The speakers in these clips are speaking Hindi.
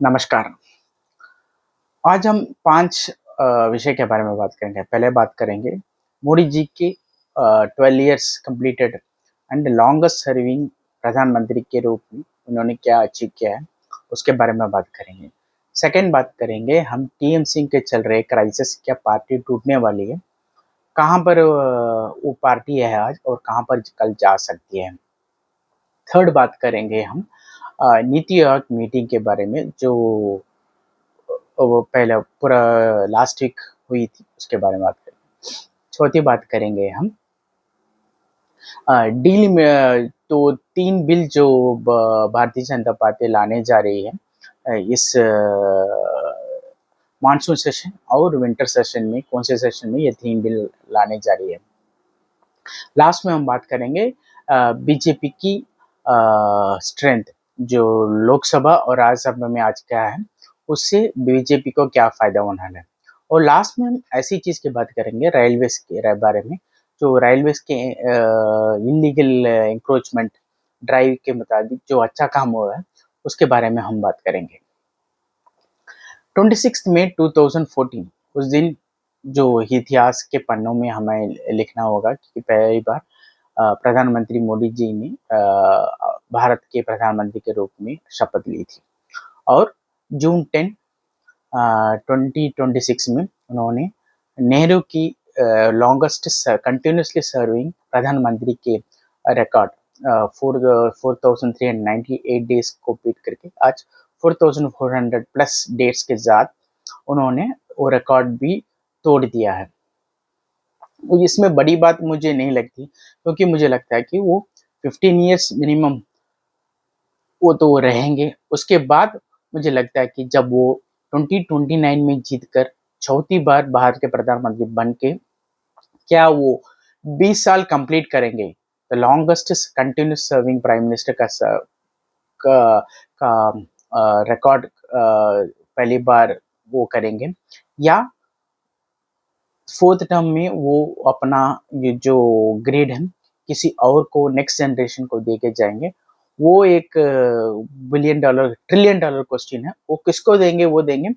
नमस्कार। आज हम 5 विषय के बारे में बात करेंगे। पहले बात करेंगे मोदी जी के 12 years completed and longest serving प्रधानमंत्री के रूप में उन्होंने क्या अचीव किया है, उसके बारे में बात करेंगे। सेकंड बात करेंगे हम टीएमसी के चल रहे क्राइसिस, क्या पार्टी टूटने वाली है? कहाँ पर वो पार्टी है आज और कहाँ पर कल जा सकती है? थर्ड बात करेंगे हम नीति आयोग मीटिंग के बारे में, जो वो पहले पूरा लास्ट वीक हुई थी, उसके बारे में बात करेंगे। चौथी बात करेंगे हम डील में तो 3 बिल जो भारतीय जनता पार्टी लाने जा रही है इस मानसून सेशन और विंटर सेशन में, कौन से सेशन में ये 3 बिल लाने जा रही है। लास्ट में हम बात करेंगे बीजेपी की स्ट्रेंथ, जो लोकसभा और राज्यसभा में आज क्या है, उससे बीजेपी को क्या फायदा होना है। और लास्ट में हम ऐसी चीज की बात करेंगे रेलवेज के बारे में, जो रेलवेज के इलीगल इंक्रोचमेंट ड्राइव के मुताबिक जो अच्छा काम हुआ है, उसके बारे में हम बात करेंगे। 26 मई 2014 उस दिन जो इतिहास के पन्नों में हमें लिखना होगा कि पहली बार प्रधानमंत्री मोदी जी ने भारत के प्रधानमंत्री के रूप में शपथ ली थी। और जून 10 2026 में उन्होंने नेहरू की लॉन्गेस्ट कंटिन्यूसली सर्विंग प्रधानमंत्री के रिकॉर्ड 4398 डेज को बीट करके आज 4400 प्लस डेट्स के साथ उन्होंने वो रिकॉर्ड भी तोड़ दिया है। इसमें बड़ी बात मुझे नहीं लगती, क्योंकि मुझे लगता है कि वो 15 इयर्स मिनिमम वो तो रहेंगे। उसके बाद मुझे लगता है कि जब वो 2029 में जीतकर चौथी बार भारत के प्रधानमंत्री बन के क्या वो 20 साल कंप्लीट करेंगे, the longest continuous serving prime minister का, का रिकॉर्ड पहली बार वो करेंगे, या फोर्थ टर्म में वो अपना ये जो ग्रेड है किसी और को, नेक्स्ट जनरेशन को दे के जाएंगे। वो एक billion dollar trillion dollar question है, वो किसको देंगे, वो देंगे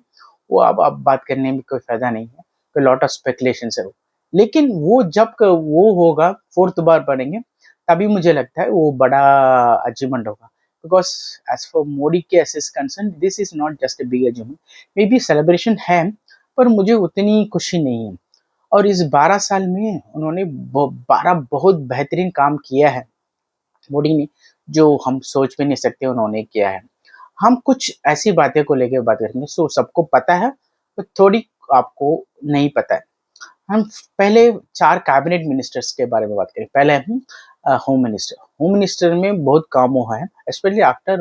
वो अब बात करने में कोई फायदा नहीं है, कोई लॉट ऑफ स्पेकुलेशन है वो। लेकिन वो जब वो होगा, फोर्थ बार पढ़ेंगे, तभी मुझे लगता है वो बड़ा अचीवमेंट होगा। बिकॉज एज फॉर मोदी के S concern, this is not just a big achievement, may be celebration है, पर मुझे उतनी खुशी नहीं है। और इस 12 साल में उन्होंने 12 बहुत बेहतरीन काम किया है मोदी ने, जो हम सोच भी नहीं सकते उन्होंने किया है। हम कुछ ऐसी बातें को लेकर बात करेंगे, सो सबको पता है तो थोड़ी आपको नहीं पता है। हम पहले 4 कैबिनेट मिनिस्टर्स के बारे में बात करें। पहले हम होम मिनिस्टर। होम मिनिस्टर में बहुत काम हुआ है, स्पेशली आफ्टर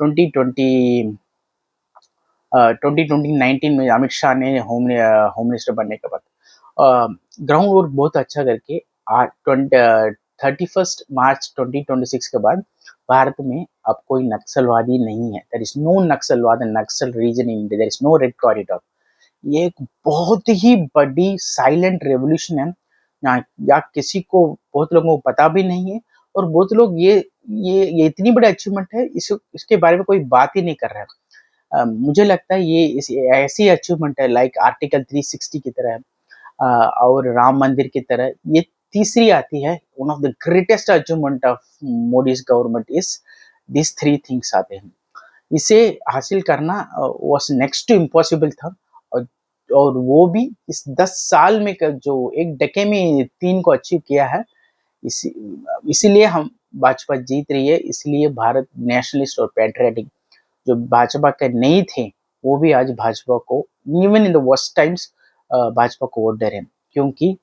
2020 2019 में अमित शाह ने होम मिनिस्टर बनने के बाद ग्राउंड वर्क बहुत अच्छा करके 31 मार्च 2026 के बाद भारत में अब कोई नक्सलवादी नहीं है। देयर इज नो नक्सलवाद, Naxal region in India, there is no red corridor. ये एक बहुत ही बड़ी साइलेंट रेवोल्यूशन है, या किसी को, बहुत लोगों को पता भी नहीं है। और बहुत लोग ये इतनी बड़ी अचीवमेंट है, इसके बारे में कोई बात ही नहीं कर रहा है। मुझे लगता है ये ऐसी अचीवमेंट है लाइक आर्टिकल 360 की तरह, और राम मंदिर की तरह, ये तीसरी आती है। One of the greatest achievement of Modi's government is this 3 things आते हैं। इसे हासिल करना वाज नेक्स्ट टू इम्पॉसिबल था। और और वो भी इस 10 साल में जो एक डके में 3 को अचीव किया है। इसी इसीलिए हम भाजपा जीत रही है। इसलिए भारत नेशनलिस्ट और पैट्रियटिक जो भाजपा के नहीं थे, वो भी आज भाजपा को, even in the worst times, Bhajpa को वोट दे रहे हैं, क्योंकि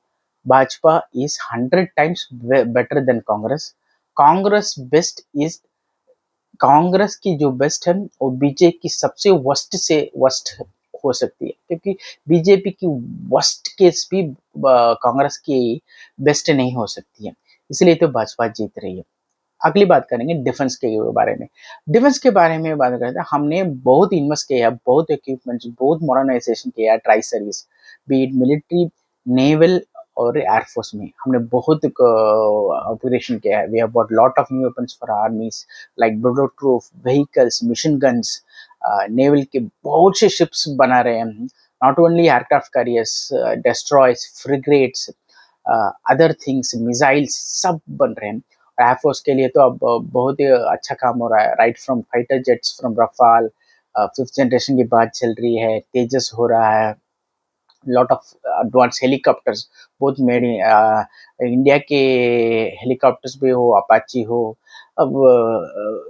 Bhajpa is 100 times better than Congress. Congress best is Congress की जो बेस्ट है वो बीजेपी की सबसे वर्स्ट से वर्स्ट हो सकती है, क्योंकि बीजेपी की वर्स्ट केस भी कांग्रेस की बेस्ट नहीं हो सकती है। इसलिए तो भाजपा जीत रही है। अगली बात करेंगे डिफेंस के बारे में। डिफेंस के बारे में बात करते हैं, हमने बहुत इन्वेस्ट किया है, बहुत इक्विपमेंट्स, बहुत मॉडर्नाइजेशन किया है। Tri service, be it military, naval और एयरफोर्स में हमने बहुत ऑपरेशन किया है। We have bought lot of new weapons for armies like bulletproof vehicles, mission guns, naval के बहुत से शिप्स बना रहे हैं, not only aircraft carriers, destroyers, frigates, other things, missiles सब बन रहे हैं। एयरफोर्स के लिए तो अब बहुत ही अच्छा काम हो रहा है, right from fighter jets, from Rafale, 5th generation की बात चल रही है, तेजस हो रहा है, लॉट ऑफ एडवांस हेलीकॉप्टर्स बहुत मेड इंडिया के हेलीकॉप्टर्स भी हो, अपाची हो, अब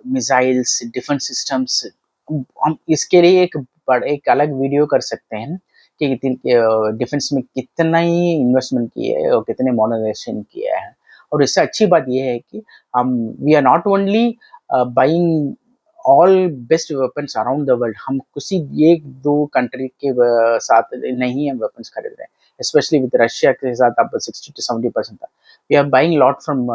मिसाइल्स, डिफेंस सिस्टम्स, हम इसके लिए एक अलग वीडियो कर सकते हैं कि डिफेंस में कितना ही इन्वेस्टमेंट किया है और कितने मॉडर्नाइजेशन किया है। और इससे अच्छी बात यह है कि हम we are not only buying all best weapons around the world, हम किसी एक दो कंट्री के साथ नहीं हम वेपन्स खरीद रहे हैं, स्पेशली विद रशिया के साथ अब 60 to 70% था। We are buying lot from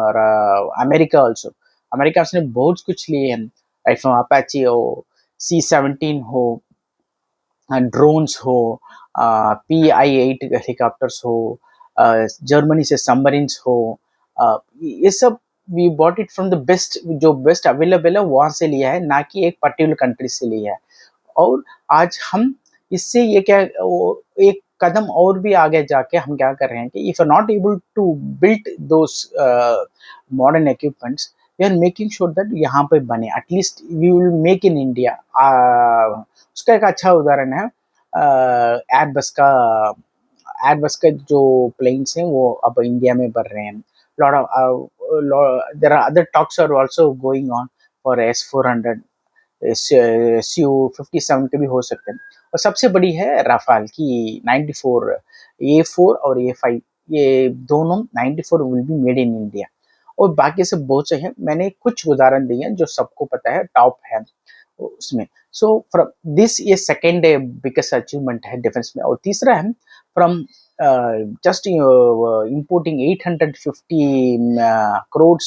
America also, America से बहुत कुछ लिए हैं, राइट फ्रॉम अपाची हो, C-17 हो, ड्रोन्स हो, PI-8 हेलीकॉप्टर्स हो, जर्मनी से सबमरीन्स हो, ये सब we bought it from the best, जो बेस्ट अवेलेबल है वहाँ से लिया है, ना कि एक पर्टिकुलर कंट्री से लिया है। और आज हम इससे ये क्या एक कदम और भी आगे जाके हम क्या कर रहे हैं कि if are not able to build those modern equipments, we are making sure that यहाँ पे बने, at least we will make in India. उसका एक अच्छा उदाहरण है एयरबस का, एयरबस के जो प्लेन्स हैं वो अब इंडिया में बन रहे हैं। lot of there are other talks are also going on for S-400, Su-57 के भी हो सकते हैं। और सबसे बड़ी है राफाल की 94, A4 और A5, ये दोनों 94 will be made in India. और बाकी सब बहुत से हैं, मैंने कुछ उदाहरण दिए हैं जो सबको पता है, टॉप है उसमें। सो फ्रॉम दिस ये सेकेंड बिगेस्ट अचीवमेंट है डिफेंस में। और तीसरा है from just importing 850 crores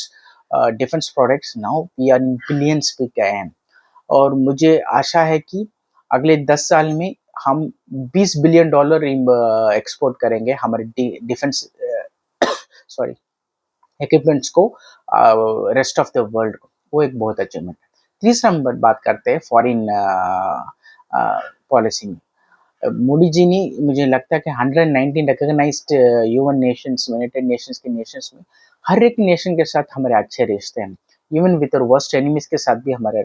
defence products, now we are in billions पे गए हैं। और मुझे आशा है कि अगले 10 साल में हम $20 बिलियन एक्सपोर्ट करेंगे हमारे डिफेंस सॉरी इक्विपमेंट्स को रेस्ट ऑफ द वर्ल्ड को, वो एक बहुत अचीवमेंट है। तीसरा हम बात करते हैं फॉरेन पॉलिसी में। मोदी जी ने, मुझे लगता है कि 119 recognised UN nations, United Nations के नेशंस में हर एक नेशन के साथ हमारे अच्छे रिश्ते हैं, even with our worst enemies के साथ भी हमारे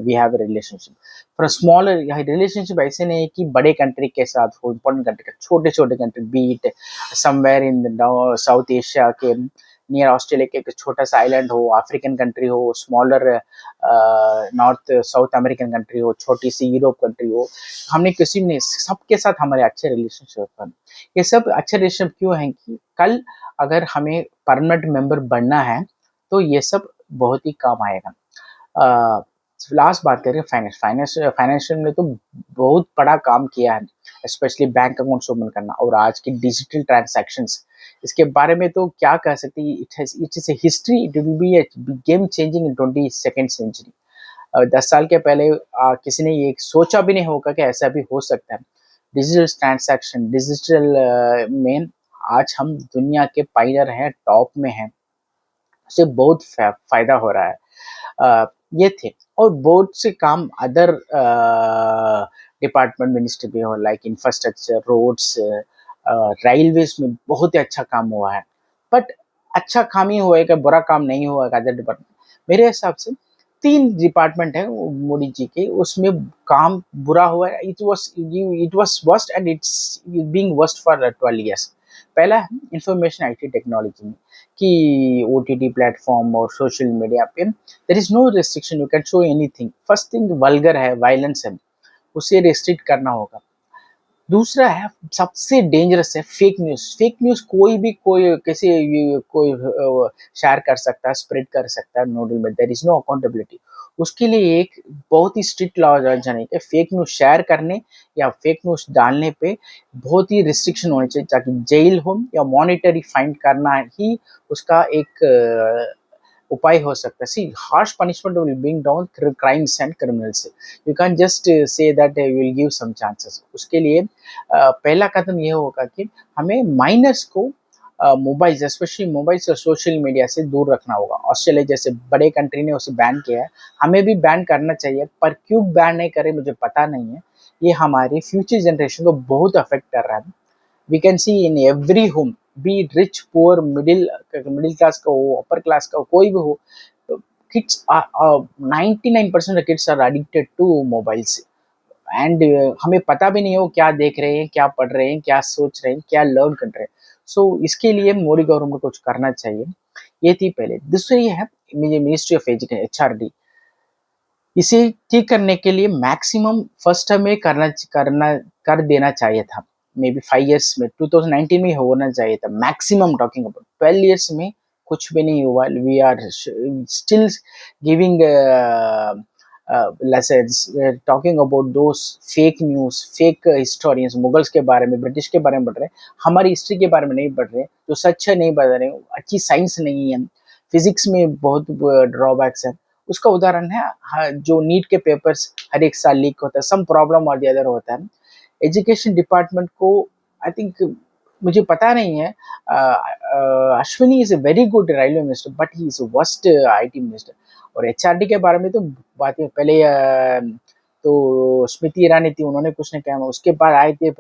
we have relationship. For small relationship ऐसे नहीं है कि बड़े कंट्री के साथ हो, इंपॉर्टेंट कंट्री के, छोटे छोटे country, beat somewhere in South Asia के नियर ऑस्ट्रेलिया के एक छोटा सा आइलैंड हो, अफ्रीकन कंट्री हो, smaller north south American country हो, छोटी सी यूरोप कंट्री हो, हमने किसी ने सबके साथ हमारे अच्छे रिलेशनशिप बन। ये सब अच्छे रिलेशनशिप क्यों हैं कि कल अगर हमें परमानेंट मेंबर बनना है तो ये सब बहुत ही काम आएगा। लास्ट बात करें फाइनेंशियल में तो बहुत बड़ा काम किया है, स्पेशली बैंक अकाउंट्स ओपन करना और आज की डिजिटल ट्रांजैक्शंस, इसके बारे में तो क्या कह सकते हैं, it is a history, it will be a game changing in 22nd century. 10 साल के पहले किसी ने ये सोचा भी नहीं होगा कि ऐसा भी हो सकता है। डिजिटल ट्रांजैक्शन, डिजिटल में आज हम दुनिया के पायनियर हैं, टॉप में हैं, उससे बहुत फायदा हो रहा है। ये थे और बहुत से काम अदर डिपार्टमेंट मिनिस्ट्री भी हो, लाइक इंफ्रास्ट्रक्चर, रोड्स, रेलवेज में बहुत ही अच्छा काम हुआ है। बट अच्छा काम ही होएगा, बुरा काम नहीं होगा अदर डिपार्टमेंट। मेरे हिसाब से 3 डिपार्टमेंट है मोदी जी के, उसमें काम बुरा हुआ है। It was worst and it's being worst for 12 years. पहला है इंफॉर्मेशन आईटी टेक्नोलॉजी में कि ओटीटी प्लेटफॉर्म और सोशल मीडिया पे there is no restriction, you can show anything. First thing vulgar है, वायलेंस है, उसे रिस्ट्रिक्ट करना होगा। दूसरा है सबसे डेंजरस है फेक न्यूज़। फेक न्यूज़ कोई भी कोई शेयर कर सकता है, स्प्रेड कर सकता है, नो में देयर इज नो अकाउंटेबिलिटी। उसके लिए एक बहुत ही स्ट्रिक्ट लॉ जाने के, फेक न्यूज़ शेयर करने या फेक न्यूज़ डालने पे बहुत ही रिस्ट्रिक्शन होनी चाहिए, ताकि जेल हो या मॉनिटरी फाइन करना ही उसका एक उपाय हो सकता है। See harsh punishment will bring down crimes and criminals. You can just say that will give some chances. उसके लिए पहला कदम ये होगा कि हमें माइनर्स को मोबाइल्स, स्पेशली मोबाइल्स और सोशल मीडिया से दूर रखना होगा। ऑस्ट्रेलिया जैसे बड़े कंट्री ने उसे बैन किया है, हमें भी बैन करना चाहिए, पर क्यों बैन नहीं करे मुझे पता नहीं है। ये हमारी फ्यूचर जनरेशन को बहुत अफेक्ट कर रहा है। We can see in every home, be it rich poor middle middle class का हो, अपर क्लास का हो, कोई भी हो, kids 99% kids are addicted to mobiles. And हमें पता भी नहीं हो क्या देख रहे हैं, क्या पढ़ रहे हैं, क्या सोच रहे हैं, क्या लर्न कर रहे हैं। सो इसके लिए मोदी गवर्नमेंट को कुछ करना चाहिए। ये थी पहले। दूसरी है मिनिस्ट्री ऑफ एजुकेशन, एचआरडी। इसे ठीक करने के लिए मैक्सिमम फर्स्ट टर्म में करना कर देना चाहिए था। मे बी 5 years में 2019 में होना चाहिए था। मैक्सिमम टॉकिंग अबाउट 12 years में कुछ भी नहीं हुआ। We are still giving lessons, talking about those fake news, fake historians, Mughals के बारे में, ब्रिटिश के बारे में पढ़ रहे हैं, हमारी हिस्ट्री के बारे में नहीं पढ़ रहे, जो सच है नहीं बता रहे, अच्छी साइंस नहीं है, फिजिक्स में बहुत ड्रॉबैक्स है। उसका उदाहरण है जो नीट के पेपर्स हर एक साल लीक होता है, सम प्रॉब्लम और द अदर होता है। एजुकेशन डिपार्टमेंट को आई थिंक, मुझे पता नहीं है, Ashwini is a very good railway minister but he is worst IT minister. और एचआरडी के बारे में तो बातें पहले तो स्मृति ईरानी थी, उन्होंने कुछ नहीं कहा। उसके बाद आए थे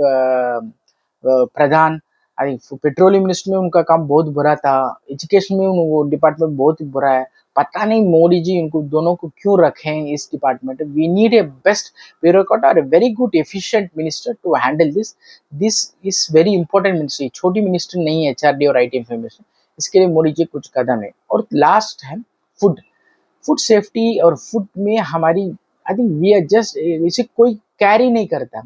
प्रधान, आई पेट्रोलियम मिनिस्टर में उनका काम बहुत बुरा था, एजुकेशन में वो डिपार्टमेंट बहुत बुरा है। पता नहीं मोदी जी उनको दोनों को क्यों रखे हैं इस department. We need a best bureaucrat और a very good efficient minister to handle this. This is very important ministry, छोटी मिनिस्टर नहीं है एचआरडी और आईटी इंफॉर्मेशन। इसके लिए मोदी जी कुछ कदम है। और लास्ट है फूड, फूड सेफ्टी। और फूड में हमारी I think we are just, इसे कोई कैरी नहीं करता,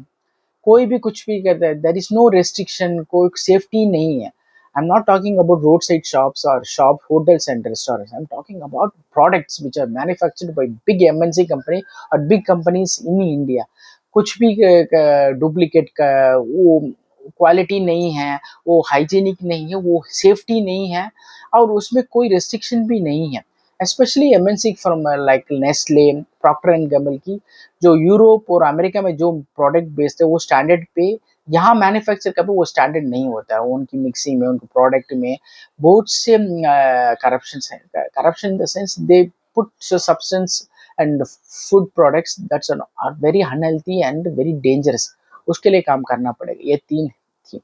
कोई भी कुछ भी करता है, देयर इज नो रेस्ट्रिक्शन, कोई सेफ्टी नहीं है। I am not talking about road side shops और shop hotels and restaurants, I am talking about products which are manufactured by big MNC company और बिग कंपनीज इन इंडिया। कुछ भी डुप्लीकेट का वो क्वालिटी नहीं है, वो हाइजीनिक नहीं है, वो सेफ्टी नहीं है, और उसमें कोई रेस्ट्रिक्शन भी नहीं है। Especially MNC from like Nestle, Procter and Gamble की, जो यूरोप और अमेरिका में जो प्रोडक्ट बेचते हैं वो स्टैंडर्ड पे यहाँ मैन्युफैक्चर कभी वो स्टैंडर्ड नहीं होता है। उनकी मिक्सिंग में, उनके प्रोडक्ट में बहुत से करप्शन है। Corruption in the sense they put substance and food products that's are very unhealthy and very dangerous. उसके लिए काम करना पड़ेगा। ये तीन थी।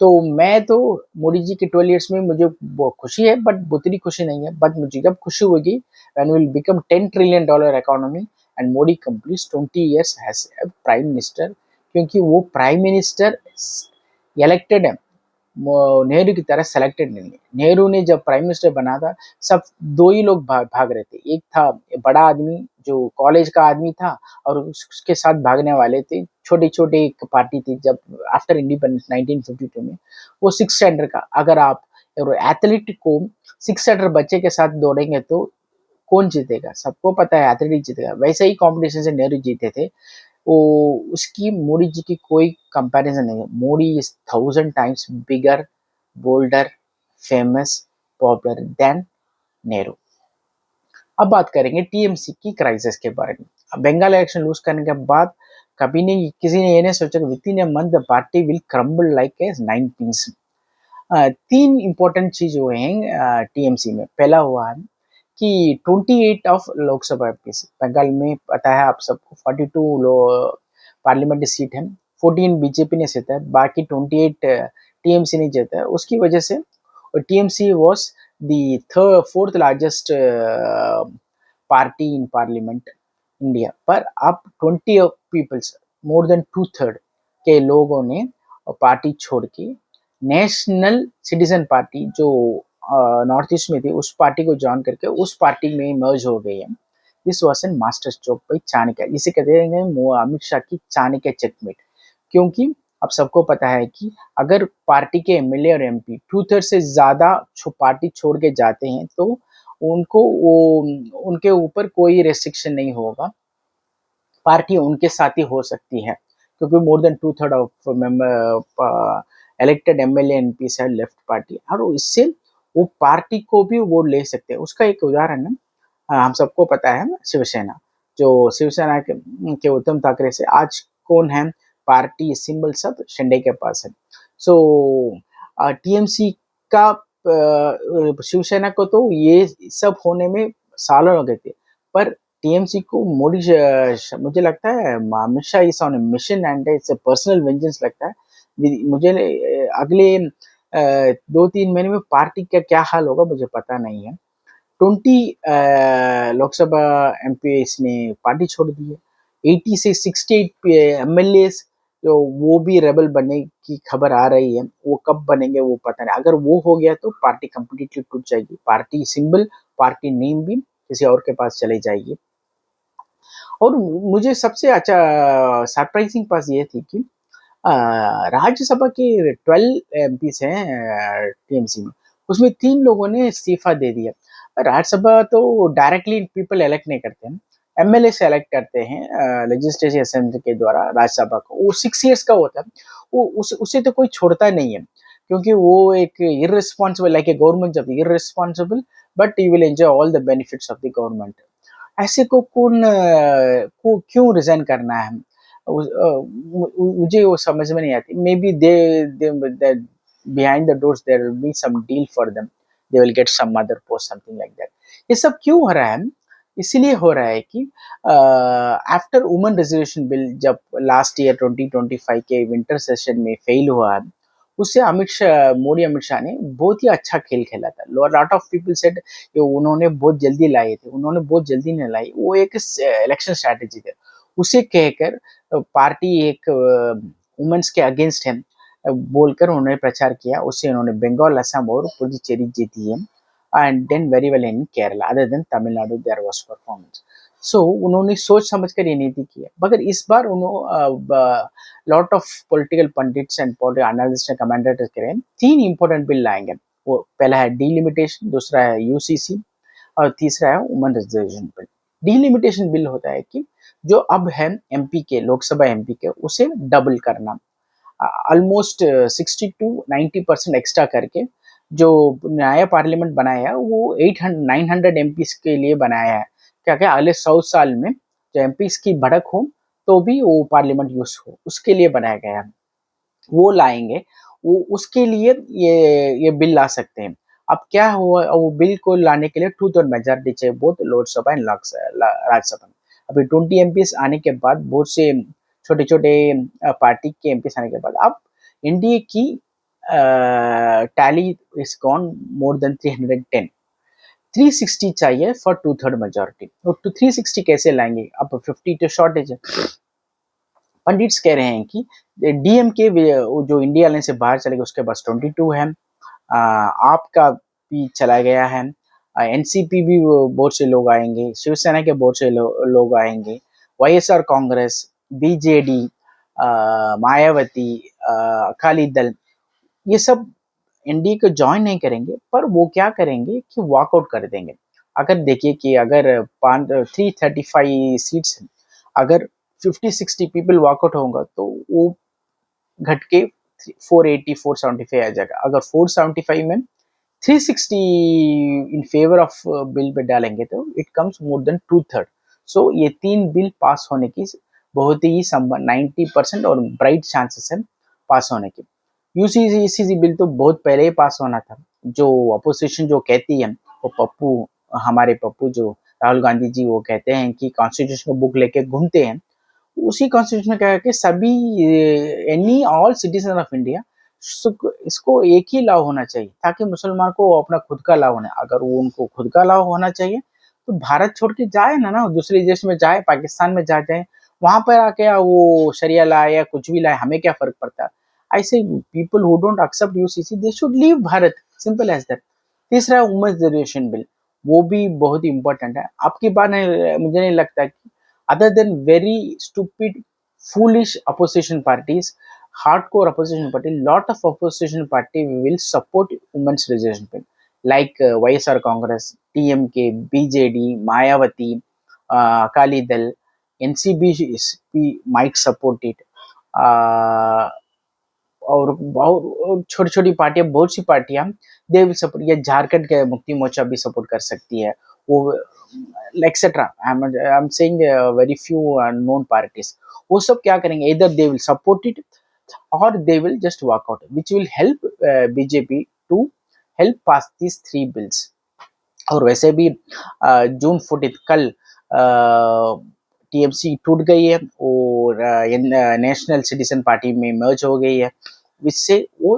तो मैं तो मोदी जी के 12 years में मुझे बहुत खुशी है, बट उतनी खुशी नहीं है। बट मुझे जब खुशी होगी when we will become $10 trillion economy and Modi completes 20 years as a prime minister, क्योंकि वो प्राइम मिनिस्टर इलेक्टेड है, नेहरू की तरह सेलेक्टेड नहीं है। नेहरू ने जब प्राइम मिनिस्टर बना था, सब दो ही लोग भाग रहे थे। एक था बड़ा आदमी जो कॉलेज का आदमी था, और उसके साथ भागने वाले थे छोटे छोटे एक पार्टी थी जब आफ्टर इंडिपेंडेंस 1952 में, वो 6 स्टैंडर्ड का। अगर आप एथलीट को 6 स्टैंडर्ड बच्चे के साथ दौड़ेंगे तो कौन जीतेगा? सबको पता है एथलीट जीतेगा। वैसे ही कंपटीशन से नेहरू जीते थे। वो उसकी मोदी जी की कोई कंपैरिजन नहीं है। Modi is 1000 times bigger, bolder, famous, popular than Nehru. अब बात करेंगे टीएमसी की क्राइसिस के बारे में। बंगाल इलेक्शन लूज करने के बाद कभी नहीं किसी ने ये नहीं सोचा कि with in a month the party will crumble like a 9 pins। तीन इंपॉर्टेंट चीज हुए हैं टीएमसी में। पहला हुआ है कि 28 ऑफ लोकसभा एमपीज बंगाल में, पता है आप सबको, 42 पार्लियामेंट्री सीट है, 14 बीजेपी ने जीता है, बाकी 28 टीएमसी ने जीता है। उसकी वजह से TMC was the fourth largest party in parliament India. पर अब 20 पीपल्स, मोर देन 2/3 के लोगों ने पार्टी छोड़ के नेशनल सिटीजन पार्टी जो नॉर्थ ईस्ट में थी, उस पार्टी को ज्वाइन करके उस पार्टी में मर्ज हो गई है। This was an master stroke by Chanakya. इसे कहते हैं अमित शाह की चाणक्य चेकमेट। क्योंकि अब सबको पता है कि अगर पार्टी के एमएलए और एमपी 2/3 से ज्यादा पार्टी छोड़ के जाते हैं तो उनको वो उनके ऊपर कोई रेस्ट्रिक्शन नहीं होगा, पार्टी उनके साथ ही हो सकती है। क्योंकि more than 2/3 of member elected MLA MP है लेफ्ट पार्टी, और इससे वो पार्टी को भी वो ले सकते हैं। उसका एक उदाहरण है, हम सबको पता है शिवसेना, जो शिवसेना के उद्धव ठाकरे से आज कौन है पार्टी सिंबल सब शिंदे के पास है। सो टीएमसी का शिवसेना को तो ये सब होने में सालों लगे थे, पर टीएमसी को मोदी मुझे लगता है Amit Shah is on A mission and it's a personal vengeance लगता है। मुझे अगले 2-3 महीने में पार्टी का क्या हाल होगा मुझे पता नहीं है। 20 लोकसभा एमपीस ने पार्टी छोड़ दी है। 80 से 68 एमएलए जो वो भी रेबल बनने की खबर आ रही है। वो कब बनेंगे वो पता नहीं। अगर वो हो गया तो पार्टी कंप्लीटली टूट जाएगी। पार्टी सिंबल, पार्टी नेम भी किसी और के पास चली जाएगी। और मुझे सबसे अच्छा सरप्राइजिंग बात ये थी कि राज्यसभा के 12 एमपीस हैं टीएमसी में, उसमें 3 लोगों ने इस्तीफा दे दिया। राज्यसभा तो डायरेक्टली पीपल इलेक्ट नहीं करते हैं, एमएलए से इलेक्ट करते हैं लेजिस्लेटिव असेंबली के द्वारा राज्यसभा को। वो 6 इयर्स का होता है। वो उसे तो कोई छोड़ता नहीं है, क्योंकि वो एक irresponsible like a government job, irresponsible but you will enjoy all the benefits of the government. ऐसे को क्यों रिजाइन करना है? मुझे वो समझ में नहीं आती। Maybe they behind the doors there will be some deal for them, they will get some other post something like that. ये सब क्यों हो रहा है? इसलिए हो रहा है कि आफ्टर वुमेन रिजर्वेशन बिल जब लास्ट ईयर 2025 के विंटर सेशन में फेल हुआ, उससे अमित शाह ने बहुत ही अच्छा खेल खेला था। लॉट ऑफ पीपल सेड कि उन्होंने बहुत जल्दी लाए थे, उन्होंने बहुत जल्दी नहीं लाई, वो एक इलेक्शन स्ट्रैटेजी थे। उसे कहकर पार्टी एक वुमेन्स के अगेंस्ट है बोलकर उन्होंने प्रचार किया। उससे उन्होंने बंगाल, असम और पुडुचेरी जीती है and then very well in Kerala, other than Tamil Nadu there was performance. So उन्होंने सोच समझकर ये नीति की है। मगर इस बार उन्होंने lot of political pundits and analyst and commentators कह रहे हैं 3 इंपॉर्टेंट बिल लाएंगे। वो पहला है डिलिमिटेशन, दूसरा है यूसीसी और तीसरा है women reservation bill. Delimitation bill होता है कि जो अब है एमपी के, लोकसभा एमपी के, उसे डबल करना, ऑलमोस्ट 60 to 90% एक्स्ट्रा करके। जो नया पार्लियामेंट बनाया है वो 800-900 एमपीस के लिए बनाया है। क्या क्या अगले 100 साल में जो एमपीस की बढ़त हो तो भी वो पार्लियामेंट यूज हो, उसके लिए बनाया गया है। वो लाएंगे, वो उसके लिए ये बिल ला सकते हैं। अब क्या हुआ, वो बिल को लाने के लिए 2/3 मेजॉरिटी चाहिए बोथ लोकसभा एंड राज्यसभा में। अभी 20 एमपीस आने के बाद, बहुत से छोटे छोटे पार्टी के एमपीस आने के बाद, अब एनडीए की tally is gone more than 310। 360 चाहिए फॉर 2/3 मेजोरिटी। तो 360 कैसे लाएंगे? अब 50 तो शॉर्टेज है। पंडित्स कह रहे हैं कि डीएमके जो इंडिया लाइन से बाहर चलेगा उसके पास 22 है, आपका भी चला गया है, एनसीपी भी बहुत से लोग आएंगे, शिवसेना के बहुत से लोग आएंगे, वाईएसआर कांग्रेस, बीजेडी, मायावती, अकाली दल, ये सब एनडीए को ज्वाइन नहीं करेंगे, पर वो क्या करेंगे कि वॉकआउट कर देंगे। अगर देखिए कि अगर 335 सीट्स, अगर 50-60 पीपल वॉकआउट होगा तो वो घट के 480-475 आ जाएगा। अगर 475 में 360 in favour of bill pay डालेंगे तो इट कम्स मोर देन 2/3। सो ये 3 बिल पास होने की बहुत ही 90% और ब्राइट चांसेस है पास होने के। यूसीसी बिल तो बहुत पहले ही पास होना था। जो अपोजिशन जो कहती है, वो हमारे पप्पू जो राहुल गांधी जी, वो कहते हैं कि कॉन्स्टिट्यूशन को बुक लेके घूमते हैं। उसी कॉन्स्टिट्यूशन में क्या है कि सभी any all citizen of India इसको एक ही लॉ होना चाहिए, ताकि मुसलमान को अपना खुद का लॉ होना। अगर वो उनको खुद का लॉ होना चाहिए तो भारत छोड़ के जाए ना दूसरे देश में जाए, पाकिस्तान में जाए, वहां पर आके वो शरिया लाए या कुछ भी लाए, हमें क्या फर्क पड़ता है? ऐसे people who don't accept UCC they should leave Bharat, simple as that. तीसरा है वुमेन्स रिजर्वेशन बिल, वो भी बहुत ही इंपॉर्टेंट है। आपकी बात नहीं, मुझे नहीं लगता कि other than very stupid, foolish opposition parties, hardcore opposition party, lot of opposition party will support women's reservation bill, like YSR Congress, TMK, BJD, Mayawati, Akali Dal, NCB might support it, uh, और छोटी छोटी पार्टियां, बहुत सी पार्टियां दे विल सपोर्ट, या झारखंड के मुक्ति मोर्चा भी सपोर्ट कर सकती है वो, etcetera. I am saying very few known parties, वो सब क्या करेंगे, इधर दे विल सपोर्ट इट और they will just work out, which will help BJP to help pass these 3 bills. और वैसे भी जून 14 कल टीएमसी टूट गई है और नेशनल सिटीजन पार्टी में मर्ज हो गई है, जिससे वो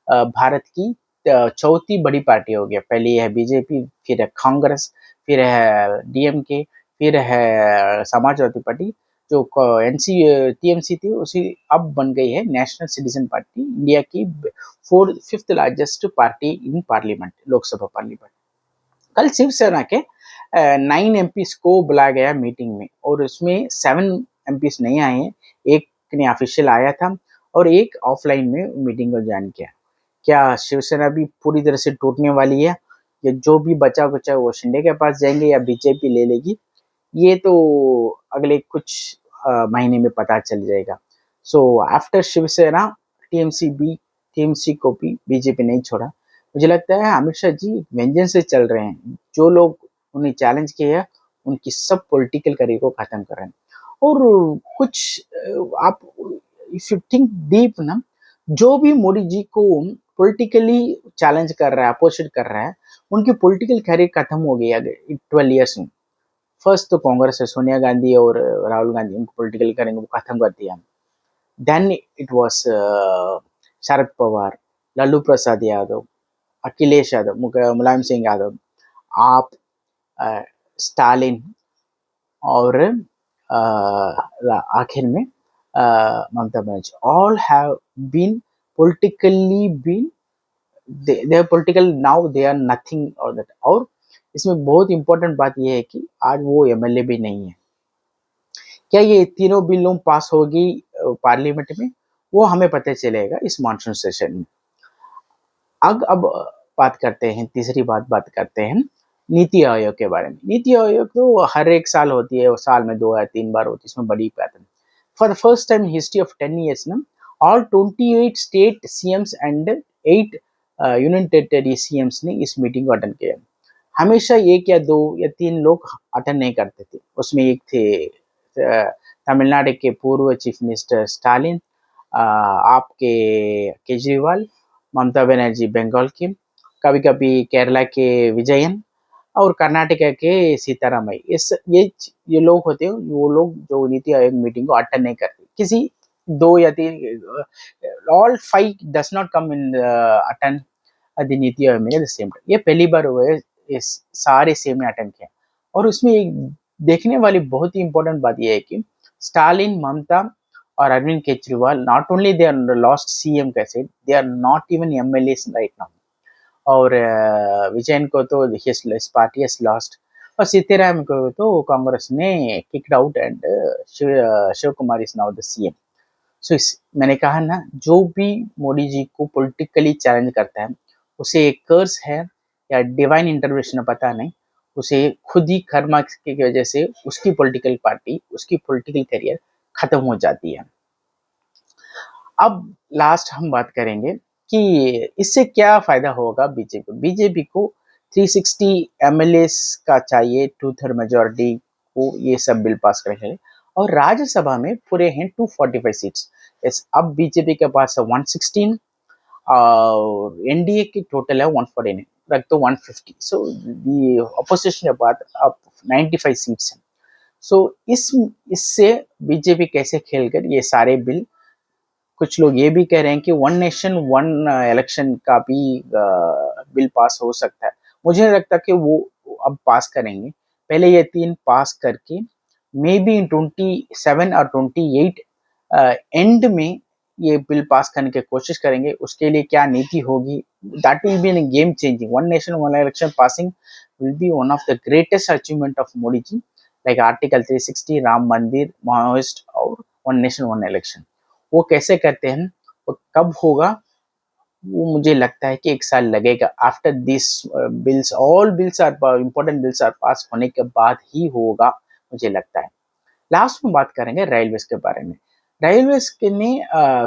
भारत की चौथी बड़ी पार्टी हो गया। पहले है बीजेपी, फिर है कांग्रेस, फिर है डीएमके, फिर है समाजवादी पार्टी। जो टीएमसी थी उसी अब बन गई है नेशनल सिटीजन पार्टी, इंडिया की 5th largest party in parliament, Lok Sabha parliament. कल शिवसेना के 9 एमपीज को बुलाया गया मीटिंग में और उसमें 7 एमपीज नहीं आए हैं। एक ने ऑफिशियल आया था और एक ऑफलाइन में मीटिंग को ज्वाइन किया। क्या शिवसेना भी पूरी तरह से टूटने वाली है या जो भी बचा कुचा वो शिंदे के पास जाएंगे या बीजेपी ले लेगी, ये तो अगले कुछ महीने में पता चल जाएगा। सो आफ्टर शिवसेना टीएमसी को भी बीजेपी नहीं छोड़ा। मुझे लगता है अमित शाह जी व्यंजन से चल रहे हैं। जो लोग उन्हें चैलेंज किए हैं उनकी सब पॉलिटिकल करियर को खत्म कर रहे हैं। और कुछ आप इफ यू थिंक डीप ना, जो भी मोदी जी को पॉलिटिकली चैलेंज कर रहा है, अपोजिट कर रहा है, उनकी पॉलिटिकल करियर खत्म हो गई है 12 ईयर्स में। फर्स्ट तो कांग्रेस है, सोनिया गांधी और राहुल गांधी उनको पॉलिटिकल करेंगे वो खत्म कर दिया। Then it was Sharad Pawar, Lalu Prasad Yadav, Akhilesh Yadav, Mulayam Singh Yadav, AAP, Stalin और आखिर में Mamata Banerjee, all have been politically been they are political now, they are nothing or that। और इसमें बहुत इंपॉर्टेंट बात यह है कि आज वो एमएलए भी नहीं है। क्या ये तीनों बिलों पास होगी पार्लियामेंट में, वो हमें पता चलेगा इस मॉनसून सेशन में। अब बात करते हैं, तीसरी बात करते हैं नीति आयोग के बारे में। नीति आयोग तो हर एक साल होती है, साल में 2 या 3 बार होती है, इसमें बड़ी pattern. For the first time in history of 10 years ना, all 28 state CM's and 8 union territory CM's ने इस मीटिंग को अटेंड किया। हमेशा 1 या 2 या 3 लोग अटेंड नहीं करते थे। उसमें एक थे तमिलनाडु के पूर्व चीफ मिनिस्टर स्टालिन, आपके केजरीवाल, ममता बनर्जी बंगाल के, कभी कभी केरला के विजयन और कर्नाटका के सीतारामैया। ये लोग होते हैं, वो लोग जो नीति आयोग मीटिंग को अटेंड नहीं करते। किसी 2 या 3, all 5 does not come in attend the NITI Aayog में द सेम टाइम। ये पहली बार हुआ है, सारे सेम ने अटेंड किया। और उसमें एक देखने वाली बहुत ही इंपॉर्टेंट बात यह है कि स्टालिन, ममता और Arvind Kejriwal not only they are lost CM कैसे, they are not even MLAs right now. और विजयन को तो हिज पार्टी हैज लॉस्ट, और सीताराम को तो कांग्रेस ने kicked out and Shiv Kumar is now the CM. So मैंने कहा ना, जो भी मोदी जी को पॉलिटिकली चैलेंज करता है उसे एक कर्स है या डिवाइन इंटरवेंशन पता नहीं, उसे खुद ही कर्मा की वजह से उसकी पॉलिटिकल पार्टी, उसकी पॉलिटिकल करियर खत्म हो जाती है। अब लास्ट हम बात करेंगे कि इससे क्या फायदा होगा बीजेपी को 360 एमएलए का चाहिए, 2/3 मेजोरिटी को ये सब बिल पास करेंगे। और राज्यसभा में पूरे हैं 245 सीट्स। अब बीजेपी के पास है 116 और एनडीए की टोटल है 149, रख तो 150। सो दी अपोजिशन के बाद अब 95 सीट्स हैं। सो इससे बीजेपी कैसे खेलकर ये सारे बिल, कुछ लोग ये भी कह रहे हैं कि 1 नेशन 1 इलेक्शन का भी बिल पास हो सकता है। मुझे नहीं लगता कि वो अब पास करेंगे। पहले ये 3 पास करके मे बी इन 27 और 28 एंड में ये बिल पास करने की कोशिश करेंगे। उसके लिए क्या नीति होगी, that will be in game changing. 1 nation 1 election passing will be one of the greatest achievement of Modi ji, like article 360, Ram Mandir, Maoist और 1 नेशन 1 इलेक्शन। वो कैसे करते हैं, वो कब होगा, वो मुझे लगता है कि 1 साल लगेगा। After this bills, all bills are important bills are pass होने के बाद ही होगा, मुझे लगता है। लास्ट में बात करेंगे रेलवेज के बारे में। रेलवेज के ने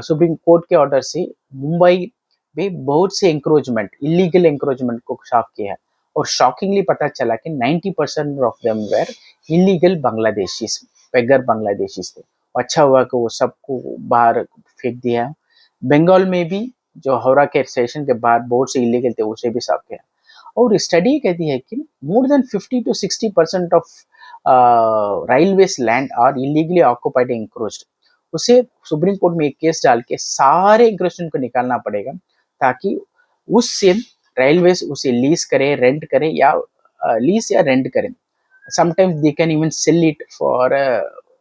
सुप्रीम कोर्ट के ऑर्डर से मुंबई में बहुत से एंक्रोचमेंट, इलीगल एंक्रोचमेंट को साफ किया है। और शॉकिंगली पता चला कि 90% of them were illegal Bangladeshis, beggar Bangladeshis थे। अच्छा हुआ कि वो सबको बाहर फेंक दिया। बंगाल में भी जो हावड़ा के स्टेशन के बाहर बोर्ड से इलीगल थे उसे भी साफ किया। और स्टडी कहती है कि more than 50 to 60% of railways land are illegally occupied encroached. उसे सुप्रीम कोर्ट में एक केस डाल के सारे इंक्रोचमेंट को निकालना पड़ेगा, ताकि उससे रेलवेज उसे लीज करे, रेंट करे, या लीज या रेंट करे। Sometimes they can even sell it for,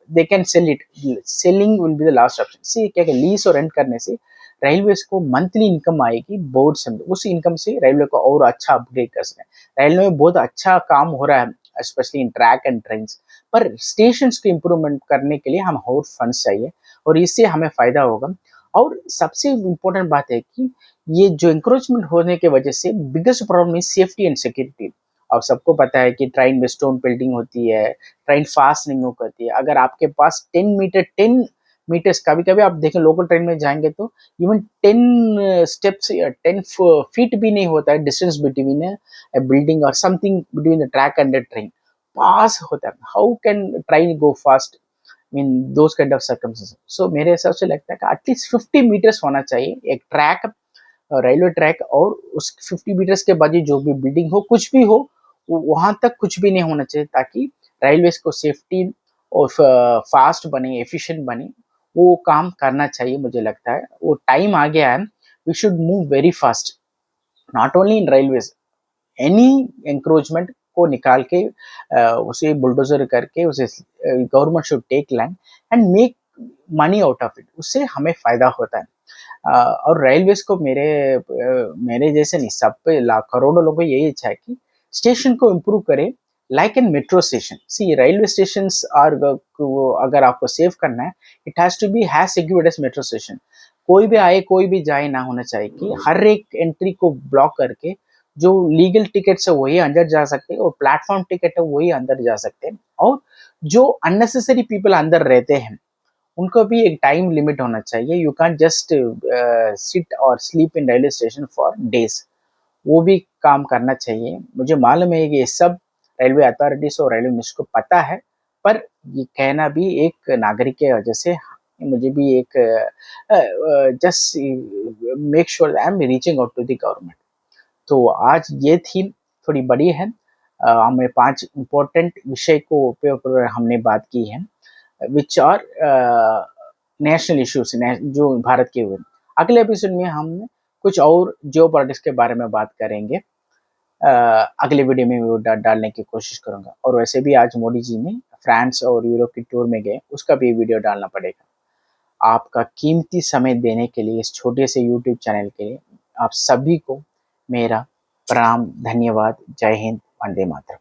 they can sell it, selling will be the last option. See क्या लीज और रेंट करने से रेलवेज को मंथली इनकम आएगी बोर्ड से, उस इनकम से रेलवे को और अच्छा अपग्रेड कर सकते हैं। रेलवे में बहुत अच्छा काम हो रहा है specially in track and train, पर स्टेशन को इम्प्रूवमेंट करने के लिए हम और फंड्स चाहिए, और इससे हमें फायदा होगा। और सबसे इम्पोर्टेंट बात है कि ये जो इंक्रोचमेंट होने की वजह से बिगेस्ट प्रॉब्लम है सेफ्टी एंड सिक्योरिटी। और सबको पता है कि ट्रेन में स्टोन बिल्डिंग होती है, ट्रेन फास्ट नहीं हो पाती है। अगर आपके पास 10 मीटर्स, कभी कभी आप देखें लोकल ट्रेन में जाएंगे तो इवन 10 स्टेप्स या 10 फीट भी नहीं होता है डिस्टेंस बिटवीन ए बिल्डिंग और something between the track and the train, पास होता है। How can train go fast mean those kind of circumstances. So मेरे हिसाब से लगता है कि एटलीस्ट 50 मीटर्स होना चाहिए एक ट्रैक, रेलवे ट्रैक, और उस 50 मीटर्स के बाद जो भी बिल्डिंग हो, कुछ भी हो, वहां तक कुछ भी नहीं होना चाहिए, ताकि रेलवेज को सेफ्टी और फास्ट बने, एफिशिएंट बने, वो काम करना चाहिए। मुझे लगता है वो टाइम आ गया है, we should move very fast, not only in railways, any encroachment को निकाल के उसे बुलडोजर करके उसे government should take land and make money out of it, उससे हमें फायदा होता है। और रेलवेज को मेरे जैसे नहीं, सब पे लाख करोड़ों लोगों की यही इच्छा है कि स्टेशन को इम्प्रूव करे, like an metro station. See railway station are, अगर आपको सेव करना है, it has to be has secured as metro station. कोई भी आए कोई भी जाए ना होना चाहिए कि हर एक एंट्री को ब्लॉक करके जो लीगल टिकट्स है वही अंदर जा सकते हैं, और प्लेटफॉर्म टिकट है वही अंदर जा सकते हैं। और जो अननेसेसरी पीपल अंदर रहते हैं उनको भी एक टाइम लिमिट होना चाहिए। यू कैन जस्ट सिट और sleep in railway station for days, वो भी काम करना चाहिए। मुझे मालूम है कि ये सब रेलवे अथॉरिटीज और रेलवे मिनिस्टर को पता है, पर ये कहना भी एक नागरिक के वजह से मुझे भी एक just make sure I am reaching out to the government. तो आज ये थीम थोड़ी बड़ी है, हमें 5 इम्पोर्टेंट विषय को उपयोग कर हमने बात की है, विच आर नेशनल इश्यूज जो भारत के हुए। अगले एपिसोड में हम कुछ और जियो पॉलिटिक्स के बारे में बात करेंगे। अगले वीडियो में वो डालने की कोशिश करूंगा। और वैसे भी आज मोदी जी ने फ्रांस और यूरोप की टूर में गए, उसका भी वीडियो डालना पड़ेगा। आपका कीमती समय देने के लिए, इस छोटे से यूट्यूब चैनल के लिए आप सभी को मेरा प्रणाम, धन्यवाद, जय हिंद, वंदे मातरम।